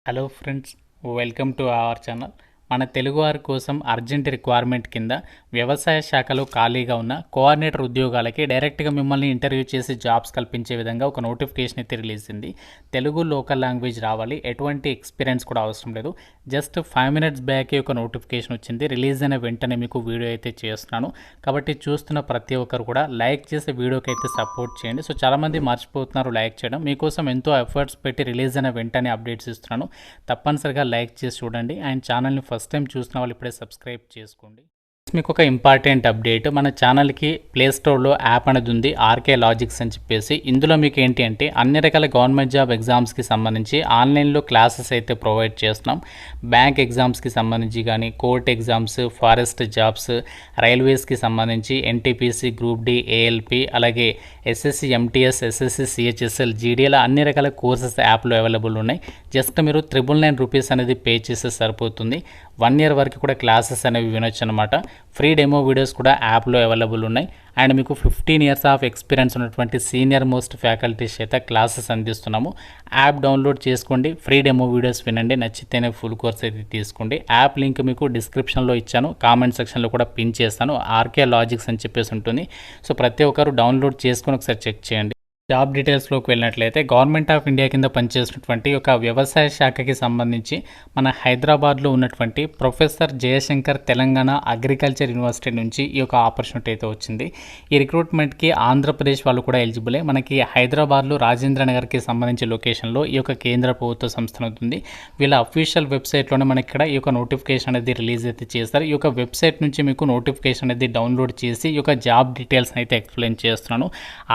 Hello friends, welcome to our channel. మన తెలుగువారి కోసం అర్జెంట్ రిక్వైర్మెంట్ కింద వ్యవసాయ శాఖలో ఖాళీగా ఉన్న కోఆర్డినేటర్ ఉద్యోగాలకి డైరెక్ట్గా మిమ్మల్ని ఇంటర్వ్యూ చేసి జాబ్స్ కల్పించే విధంగా ఒక నోటిఫికేషన్ అయితే రిలీజ్ అయింది. తెలుగు లోకల్ లాంగ్వేజ్ రావాలి, ఎటువంటి ఎక్స్పీరియన్స్ కూడా అవసరం లేదు. జస్ట్ 5 minutes బ్యాకే ఒక నోటిఫికేషన్ వచ్చింది. రిలీజ్ అయిన వెంటనే మీకు వీడియో అయితే చేస్తున్నాను. కాబట్టి చూస్తున్న ప్రతి ఒక్కరు కూడా లైక్ చేసే వీడియోకి అయితే సపోర్ట్ చేయండి. సో చాలామంది మర్చిపోతున్నారు లైక్ చేయడం. మీకోసం ఎంతో ఎఫర్ట్స్ పెట్టి రిలీజ్ అయిన వెంటనే అప్డేట్స్ ఇస్తున్నాను. తప్పనిసరిగా లైక్ చేసి చూడండి. అండ్ ఛానల్ని ఫస్ట్ టైం చూసిన వాళ్ళు ఇప్పుడే సబ్స్క్రైబ్ చేసుకోండి. మీకు ఒక ఇంపార్టెంట్ అప్డేట్, మన ఛానల్కి ప్లే స్టోర్లో యాప్ అనేది ఉంది, ఆర్కే లాజిక్స్ అని చెప్పేసి. ఇందులో మీకు ఏంటి అంటే అన్ని రకాల గవర్నమెంట్ జాబ్ ఎగ్జామ్స్కి సంబంధించి ఆన్లైన్లో క్లాసెస్ అయితే ప్రొవైడ్ చేస్తున్నాం. బ్యాంక్ ఎగ్జామ్స్కి సంబంధించి కానీ, కోర్ట్ ఎగ్జామ్స్, ఫారెస్ట్ జాబ్స్, రైల్వేస్కి సంబంధించి ఎన్టీపీసీ, గ్రూప్ డి, ఏఎల్పి, అలాగే ఎస్ఎస్సి ఎంటీఎస్, ఎస్ఎస్సి సిహెచ్ఎస్ఎల్, జీడీఎల్ అన్ని రకాల కోర్సెస్ యాప్లో అవైలబుల్ ఉన్నాయి. జస్ట్ మీరు 999 రూపీస్ అనేది పే చేస్తే సరిపోతుంది. 1 year వరకు కూడా క్లాసెస్ అనేవి వినొచ్చు అనమాట. ఫ్రీ డెమో వీడియోస్ కూడా యాప్లో అవైలబుల్ ఉన్నాయి. అండ్ మీకు 15 years ఆఫ్ ఎక్స్పీరియన్స్ ఉన్నటువంటి సీనియర్ మోస్ట్ ఫ్యాకల్టీస్ అయితే క్లాసెస్ అందిస్తున్నాము. యాప్ డౌన్లోడ్ చేసుకోండి, ఫ్రీ డెమో వీడియోస్ వినండి, నచ్చితేనే ఫుల్ కోర్స్ అయితే తీసుకోండి. యాప్ లింక్ మీకు డిస్క్రిప్షన్లో ఇచ్చాను, కామెంట్ సెక్షన్లో కూడా పిన్ చేస్తాను. ఆర్కే లాజిక్స్ అని చెప్పేసి ఉంటుంది. సో ప్రతి ఒక్కరు డౌన్లోడ్ చేసుకొని ఒకసారి చెక్ చేయండి. జాబ్ డీటెయిల్స్లోకి వెళ్ళినట్లయితే గవర్నమెంట్ ఆఫ్ ఇండియా కింద పనిచేసినటువంటి ఒక వ్యవసాయ శాఖకి సంబంధించి మన హైదరాబాద్లో ఉన్నటువంటి professor Jayashankar Telangana agriculture university నుంచి ఈ యొక్క ఆపర్చునిటీ అయితే వచ్చింది. ఈ రిక్రూట్మెంట్కి ఆంధ్రప్రదేశ్ వాళ్ళు కూడా ఎలిజిబులే. మనకి హైదరాబాద్లో రాజేంద్ర నగర్కి సంబంధించి లొకేషన్లో ఈ యొక్క కేంద్ర ప్రభుత్వ సంస్థ ఉంటుంది. వీళ్ళ అఫీషియల్ వెబ్సైట్లోనే మనకి ఇక్కడ ఈ యొక్క నోటిఫికేషన్ అనేది రిలీజ్ అయితే చేస్తారు. ఈ యొక్క వెబ్సైట్ నుంచి మీకు నోటిఫికేషన్ అనేది డౌన్లోడ్ చేసి ఈ యొక్క జాబ్ డీటెయిల్స్ అయితే ఎక్స్ప్లెయిన్ చేస్తున్నాను.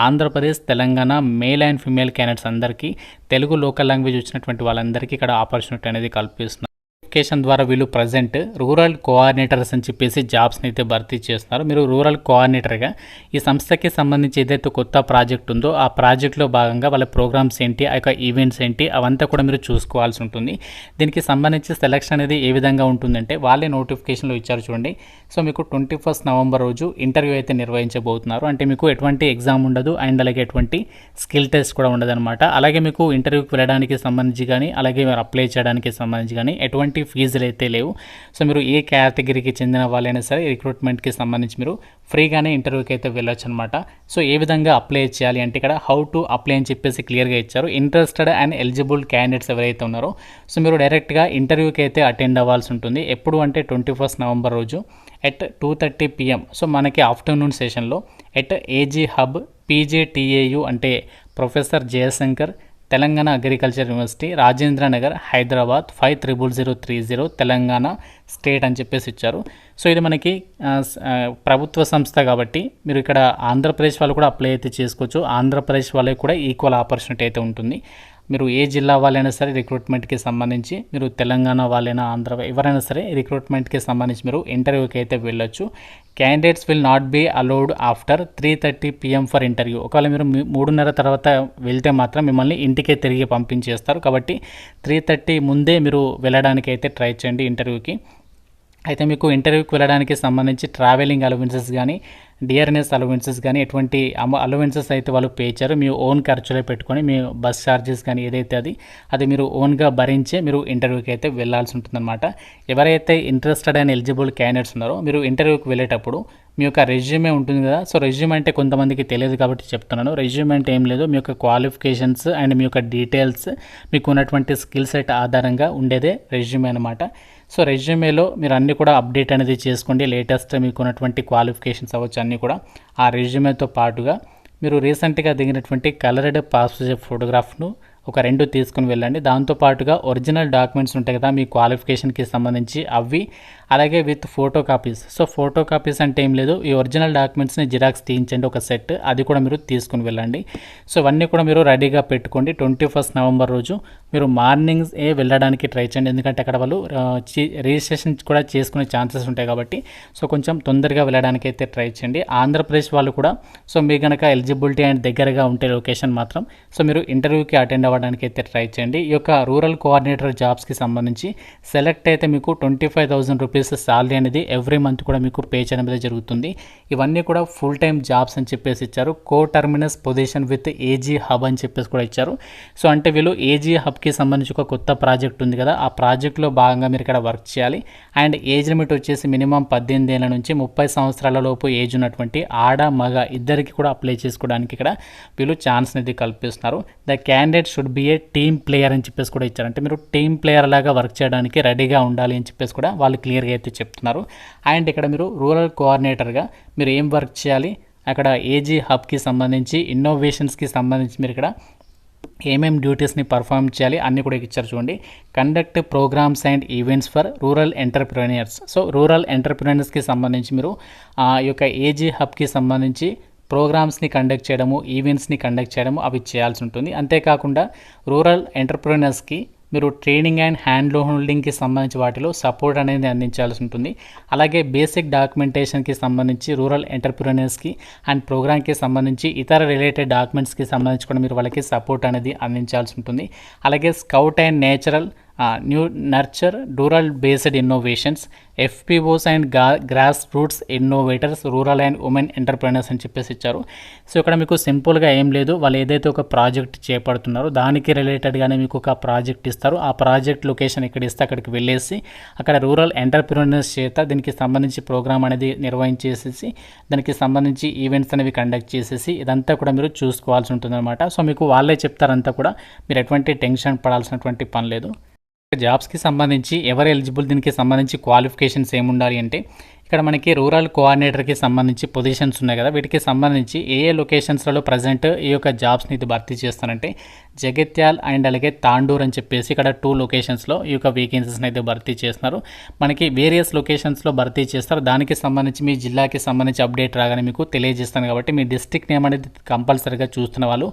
Andhra Pradesh, Telangana male and female candidates అందరికీ, తెలుగు లోకల్ లాంగ్వేజ్ వచ్చినటువంటి వాళ్ళందరికీ ఇక్కడ ఆపర్చునిటీ అనేది కల్పిస్తున్నారు. నోటిఫికేషన్ ద్వారా వీళ్ళు ప్రజెంట్ రూరల్ కోఆర్డినేటర్స్ అని చెప్పేసి జాబ్స్ని అయితే భర్తీ చేస్తున్నారు. మీరు రూరల్ కోఆర్డినేటర్గా ఈ సంస్థకి సంబంధించి ఏదైతే కొత్త ప్రాజెక్ట్ ఉందో ఆ ప్రాజెక్ట్లో భాగంగా వాళ్ళ ప్రోగ్రామ్స్ ఏంటి, ఆ యొక్క ఈవెంట్స్ ఏంటి, అవంతా కూడా మీరు చూసుకోవాల్సి ఉంటుంది. దీనికి సంబంధించి సెలక్షన్ అనేది ఏ విధంగా ఉంటుందంటే వాళ్ళే నోటిఫికేషన్లో ఇచ్చారు చూడండి. సో మీకు 21st November రోజు ఇంటర్వ్యూ అయితే నిర్వహించబోతున్నారు. అంటే మీకు ఎటువంటి ఎగ్జామ్ ఉండదు అండ్ అలాగే ఎటువంటి స్కిల్ టెస్ట్ కూడా ఉండదన్నమాట. అలాగే మీకు ఇంటర్వ్యూకి వెళ్ళడానికి సంబంధించి కానీ, అలాగే మీరు అప్లై చేయడానికి సంబంధించి కానీ ఎటువంటి ఫీజులు అయితే లేవు. సో మీరు ఏ కేటగిరీకి చెందిన వాళ్ళైనా సరే రిక్రూట్మెంట్కి సంబంధించి మీరు ఫ్రీగానే ఇంటర్వ్యూకి అయితే వెళ్ళొచ్చు అనమాట. సో ఏ విధంగా అప్లై చేయాలి అంటే ఇక్కడ హౌ టు అప్లై అని చెప్పేసి క్లియర్గా ఇచ్చారు. ఇంట్రెస్టెడ్ అండ్ ఎలిజిబుల్ క్యాండిడేట్స్ ఎవరైతే ఉన్నారో సో మీరు డైరెక్ట్గా ఇంటర్వ్యూకి అయితే అటెండ్ అవ్వాల్సి ఉంటుంది. ఎప్పుడు అంటే 21st November రోజు ఎట్ 2:30 PM. సో మనకి ఆఫ్టర్నూన్ సెషన్లో ఎట్ ఏజీ హబ్ పీజేటీఏయు అంటే professor Jayashankar Telangana agriculture university, Rajendra Nagar, Hyderabad 500030 Telangana state అని చెప్పేసి ఇచ్చారు. సో ఇది మనకి ప్రభుత్వ సంస్థ కాబట్టి మీరు ఇక్కడ ఆంధ్రప్రదేశ్ వాళ్ళు కూడా అప్లై అయితే చేసుకోవచ్చు. ఆంధ్రప్రదేశ్ వాళ్ళకి కూడా ఈక్వల్ ఆపర్చునిటీ అయితే ఉంటుంది. మీరు ఏ జిల్లా వాళ్ళైనా సరే రిక్రూట్మెంట్కి సంబంధించి, మీరు తెలంగాణ వాళ్ళైనా, ఆంధ్ర ఎవరైనా సరే రిక్రూట్మెంట్కి సంబంధించి మీరు ఇంటర్వ్యూకి అయితే వెళ్ళొచ్చు. Candidates will not be allowed after 3:30 PM for interview. ఒకవేళ మీరు 3:30 తర్వాత వెళ్తే మాత్రం మిమ్మల్ని ఇంటికే తిరిగి పంపించేస్తారు. కాబట్టి 3:30 ముందే మీరు వెళ్ళడానికి అయితే ట్రై చేయండి ఇంటర్వ్యూకి. అయితే మీకు ఇంటర్వ్యూకి వెళ్ళడానికి సంబంధించి ట్రావెలింగ్ అలవెన్సెస్ కానీ, డిఆర్ఎన్ఎస్ అలవెన్సెస్ కానీ ఎటువంటి అలవెన్సెస్ అయితే వాళ్ళు పే చేయారు. మీ ఓన్ ఖర్చులే పెట్టుకొని మీ బస్ ఛార్జెస్ కానీ ఏదైతే అది మీరు ఓన్గా భరించే మీరు ఇంటర్వ్యూకి అయితే వెళ్ళాల్సి ఉంటుందన్నమాట. ఎవరైతే ఇంట్రెస్టెడ్ అండ్ ఎలిజిబుల్ క్యాండిడేట్స్ ఉన్నారో మీరు ఇంటర్వ్యూకి వెళ్ళేటప్పుడు మీ యొక్క రెజ్యూమే ఉంటుంది కదా. సో రెజ్యూమే అంటే కొంతమందికి తెలియదు కాబట్టి చెప్తున్నాను. రెజ్యూమే అంటే ఏం లేదు, మీ యొక్క క్వాలిఫికేషన్స్ అండ్ మీ యొక్క డీటెయిల్స్, మీకు ఉన్నటువంటి స్కిల్ సెట్ ఆధారంగా ఉండేదే రెజ్యూమే అనమాట. సో రెజ్యూమేలో మీరు అన్నీ కూడా అప్డేట్ అనేది చేసుకోండి. లేటెస్ట్ మీకు ఉన్నటువంటి క్వాలిఫికేషన్స్ అవ్వచ్చు అన్నీ కూడా ఆ రెజ్యూమేతో పాటుగా మీరు రీసెంట్గా దిగినటువంటి కలర్డ్ పాస్పోర్ట్ ఫోటోగ్రాఫ్ను ఒక 2 తీసుకుని వెళ్ళండి. దాంతోపాటుగా ఒరిజినల్ డాక్యుమెంట్స్ ఉంటాయి కదా మీ క్వాలిఫికేషన్కి సంబంధించి అవి, అలాగే with photo copies. So photo copies అంటే ఏం లేదు, ఈ ఒరిజినల్ డాక్యుమెంట్స్ని జిరాక్స్ తీయించండి ఒక సెట్, అది కూడా మీరు తీసుకుని వెళ్ళండి. సో ఇవన్నీ కూడా మీరు రెడీగా పెట్టుకోండి. 21st November రోజు మీరు మార్నింగ్స్ వెళ్ళడానికి ట్రై చేయండి. ఎందుకంటే అక్కడ వాళ్ళు రిజిస్ట్రేషన్ కూడా చేసుకునే ఛాన్సెస్ ఉంటాయి కాబట్టి సో కొంచెం తొందరగా వెళ్ళడానికి అయితే ట్రై చేయండి. ఆంధ్రప్రదేశ్ వాళ్ళు కూడా సో మీ కనుక ఎలిజిబిలిటీ అండ్ దగ్గరగా ఉంటే లొకేషన్ మాత్రం సో మీరు ఇంటర్వ్యూకి అటెండ్ అవ్వడానికి అయితే ట్రై చేయండి. ఈ యొక్క రూరల్ కోఆర్డినేటర్ జాబ్స్కి సంబంధించి సెలెక్ట్ అయితే మీకు 25,000 రూపీస్ శాలరీ అనేది ఎవ్రీ మంత్ కూడా మీకు పే చేయడం అనేది జరుగుతుంది. ఇవన్నీ కూడా ఫుల్ టైమ్ జాబ్స్ అని చెప్పేసి ఇచ్చారు. Co terminus position with AG hub అని చెప్పేసి కూడా ఇచ్చారు. సో అంటే వీళ్ళు ఏజీ హబ్కి సంబంధించి ఒక కొత్త ప్రాజెక్ట్ ఉంది కదా, ఆ ప్రాజెక్ట్లో భాగంగా మీరు ఇక్కడ వర్క్ చేయాలి. అండ్ ఏజ్ లిమిట్ వచ్చేసి మినిమం 18 ఏళ్ళ నుంచి 30 సంవత్సరాల లోపు ఏజ్ ఉన్నటువంటి ఆడ మగ ఇద్దరికి కూడా అప్లై చేసుకోవడానికి ఇక్కడ వీళ్ళు ఛాన్స్ అనేది కల్పిస్తున్నారు. The candidate should be A team player అని చెప్పేసి కూడా ఇచ్చారు. అంటే మీరు టీమ్ ప్లేయర్ లాగా వర్క్ చేయడానికి రెడీగా ఉండాలి అని చెప్పేసి కూడా వాళ్ళు క్లియర్గా అయితే చెప్తున్నారు. అండ్ ఇక్కడ మీరు రూరల్ కోఆర్డినేటర్గా మీరు ఏం వర్క్ చేయాలి, అక్కడ ఏజీ హబ్కి సంబంధించి ఇన్నోవేషన్స్కి సంబంధించి మీరు ఇక్కడ ఏమేమి డ్యూటీస్ని పర్ఫామ్ చేయాలి అన్నీ కూడా ఇచ్చారు. చూడండి, conduct programs and events for rural entrepreneurs. So rural ఎంటర్ప్రెన్యూర్స్కి సంబంధించి మీరు ఈ యొక్క ఏజీ హబ్కి సంబంధించి ప్రోగ్రామ్స్ని కండక్ట్ చేయడము, ఈవెంట్స్ని కండక్ట్ చేయడము అవి చేయాల్సి ఉంటుంది. అంతేకాకుండా రూరల్ ఎంటర్ప్రెన్యూర్స్కి మీరు ట్రైనింగ్ అండ్ హ్యాండ్ హోల్డింగ్కి సంబంధించి వాటిలో సపోర్ట్ అనేది అందించాల్సి ఉంటుంది. అలాగే బేసిక్ డాక్యుమెంటేషన్కి సంబంధించి రూరల్ ఎంటర్ప్రెన్యూర్స్కి అండ్ ప్రోగ్రామ్కి సంబంధించి ఇతర రిలేటెడ్ డాక్యుమెంట్స్కి సంబంధించి కూడా మీరు వాళ్ళకి సపోర్ట్ అనేది అందించాల్సి ఉంటుంది. అలాగే scout and natural new nurture rural based innovations, FPOs and grass roots innovators, rural and women entrepreneurs అని చెప్పేసి ఇచ్చారు. సో ఇక్కడ మీకు సింపుల్గా ఏం లేదు, వాళ్ళు ఏదైతే ఒక ప్రాజెక్ట్ చేపడుతున్నారో దానికి రిలేటెడ్గానే మీకు ఒక ప్రాజెక్ట్ ఇస్తారు. ఆ ప్రాజెక్ట్ లొకేషన్ ఇక్కడ ఇస్తే అక్కడికి వెళ్ళేసి అక్కడ రూరల్ ఎంటర్ప్రెనర్స్ చేత దీనికి సంబంధించి ప్రోగ్రామ్ అనేది నిర్వహించేసేసి దానికి సంబంధించి ఈవెంట్స్ అనేవి కండక్ట్ చేసేసి ఇదంతా కూడా మీరు చూసుకోవాల్సి ఉంటుందన్నమాట. సో మీకు వాళ్ళే చెప్తారంతా కూడా, మీరు ఎటువంటి టెన్షన్ పడాల్సినటువంటి పని లేదు. జాబ్స్కి సంబంధించి ఎవరు ఎలిజిబుల్, దీనికి సంబంధించి క్వాలిఫికేషన్స్ ఏముండాలి అంటే ఇక్కడ మనకి రూరల్ కోఆర్డినేటర్కి సంబంధించి పొజిషన్స్ ఉన్నాయి కదా, వీటికి సంబంధించి ఏ లొకేషన్స్లలో ప్రజెంట్ ఈ యొక్క జాబ్స్ని ఇది భర్తీ చేస్తారంటే జగిత్యాల్ అండ్ అలాగే తాండూర్ అని చెప్పేసి ఇక్కడ 2 లొకేషన్స్లో ఈ యొక్క వేకెన్సీస్ని అయితే భర్తీ చేస్తున్నారు. మనకి వేరియస్ లొకేషన్స్లో భర్తీ చేస్తారు. దానికి సంబంధించి మీ జిల్లాకి సంబంధించి అప్డేట్ రాగానే మీకు తెలియజేస్తాను. కాబట్టి మీ డిస్ట్రిక్ట్ నేమ్ అనేది కంపల్సరీగా చూస్తున్న వాళ్ళు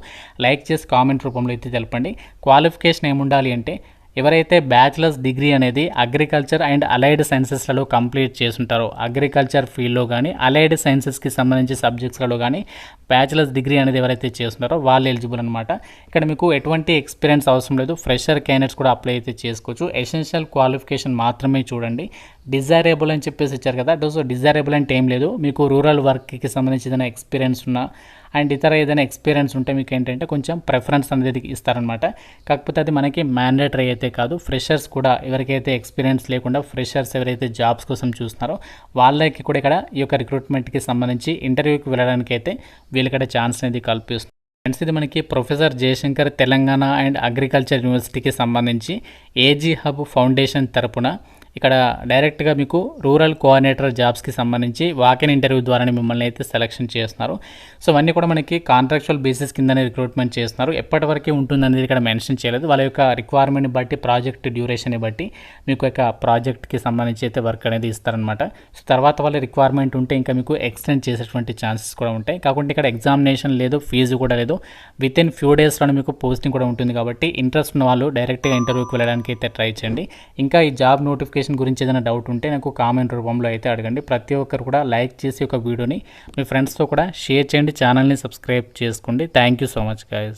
లైక్ చేసి కామెంట్ రూపంలో అయితే తెలపండి. క్వాలిఫికేషన్ ఏముండాలి అంటే ఎవరైతే బ్యాచిలర్స్ డిగ్రీ అనేది అగ్రికల్చర్ అండ్ అలైడ్ సైన్సెస్లలో కంప్లీట్ చేసుంటారో, అగ్రికల్చర్ ఫీల్డ్లో కానీ అలైడ్ సైన్సెస్కి సంబంధించి సబ్జెక్ట్స్లలో కానీ బ్యాచిలర్స్ డిగ్రీ అనేది ఎవరైతే చేస్తున్నారో వాళ్ళు ఎలిజిబుల్ అనమాట. ఇక్కడ మీకు ఎటువంటి ఎక్స్పీరియన్స్ అవసరం లేదు, ఫ్రెషర్ క్యాండిడేట్స్ కూడా అప్లై అయితే చేసుకోవచ్చు. ఎసెన్షియల్ క్వాలిఫికేషన్ మాత్రమే చూడండి. డిజైరబుల్ అని చెప్పేసి ఇచ్చారు కదా, సో డిజైరబుల్ అంటే ఏం లేదు, మీకు రూరల్ వర్క్కి సంబంధించి ఏదైనా ఎక్స్పీరియన్స్ ఉన్నా అండ్ ఇతర ఏదైనా ఎక్స్పీరియన్స్ ఉంటే మీకు ఏంటంటే కొంచెం ప్రిఫరెన్స్ అనేది ఇస్తారనమాట. కాకపోతే అది మనకి మ్యాండేటరీ అయితే కాదు. ఫ్రెషర్స్ కూడా ఎవరికైతే ఎక్స్పీరియన్స్ లేకుండా ఫ్రెషర్స్ ఎవరైతే జాబ్స్ కోసం చూస్తున్నారో వాళ్ళకి కూడా ఇక్కడ ఈ యొక్క రిక్రూట్మెంట్కి సంబంధించి ఇంటర్వ్యూకి వెళ్ళడానికి అయితే వీళ్ళకి ఛాన్స్ అనేది కల్పిస్తుంది. ఫ్రెండ్స్, ఇది మనకి professor Jayashankar Telangana and agriculture యూనివర్సిటీకి సంబంధించి ఏజీ హబ్ ఫౌండేషన్ తరపున ఇక్కడ డైరెక్ట్గా మీకు రూరల్ కోఆర్డినేటర్ జాబ్స్కి సంబంధించి వాకిన్ ఇంటర్వ్యూ ద్వారానే మిమ్మల్ని అయితే సెలెక్షన్ చేస్తున్నారు. సో అవన్నీ కూడా మనకి కాంట్రాక్చువల్ బేసిస్ కిందనే రిక్రూట్మెంట్ చేస్తున్నారు. ఎప్పటివరకు ఉంటుందనేది ఇక్కడ మెన్షన్ చేయలేదు. వాళ్ళ యొక్క రిక్వైర్మెంట్ని బట్టి, ప్రాజెక్ట్ డ్యూరేషన్ని బట్టి మీకు యొక్క ప్రాజెక్ట్కి సంబంధించి అయితే వర్క్ అనేది ఇస్తారనమాట. సో తర్వాత వాళ్ళ రిక్వైర్మెంట్ ఉంటే ఇంకా మీకు ఎక్స్టెండ్ చేసేటువంటి ఛాన్సెస్ కూడా ఉంటాయి. కాకుండా ఇక్కడ ఎగ్జామినేషన్ లేదు, ఫీజు కూడా లేదు. విత్ ఇన్ ఫ్యూ డేస్లోనే మీకు పోస్టింగ్ కూడా ఉంటుంది. కాబట్టి ఇంట్రెస్ట్ ఉన్న వాళ్ళు డైరెక్ట్గా ఇంటర్వ్యూకి వెళ్ళడానికి అయితే ట్రై చేయండి. ఇంకా ఈ జాబ్ నోటిఫికేషన్ గురించి ఏదైనా డౌట్ ఉంటే నాకు కామెంట్ రూపంలో అయితే అడగండి. ప్రతి ఒక్కరు కూడా లైక్ చేసి ఒక వీడియోని మీ ఫ్రెండ్స్తో కూడా షేర్ చేయండి. ఛానల్ని సబ్స్క్రైబ్ చేసుకోండి. Thank you so much guys.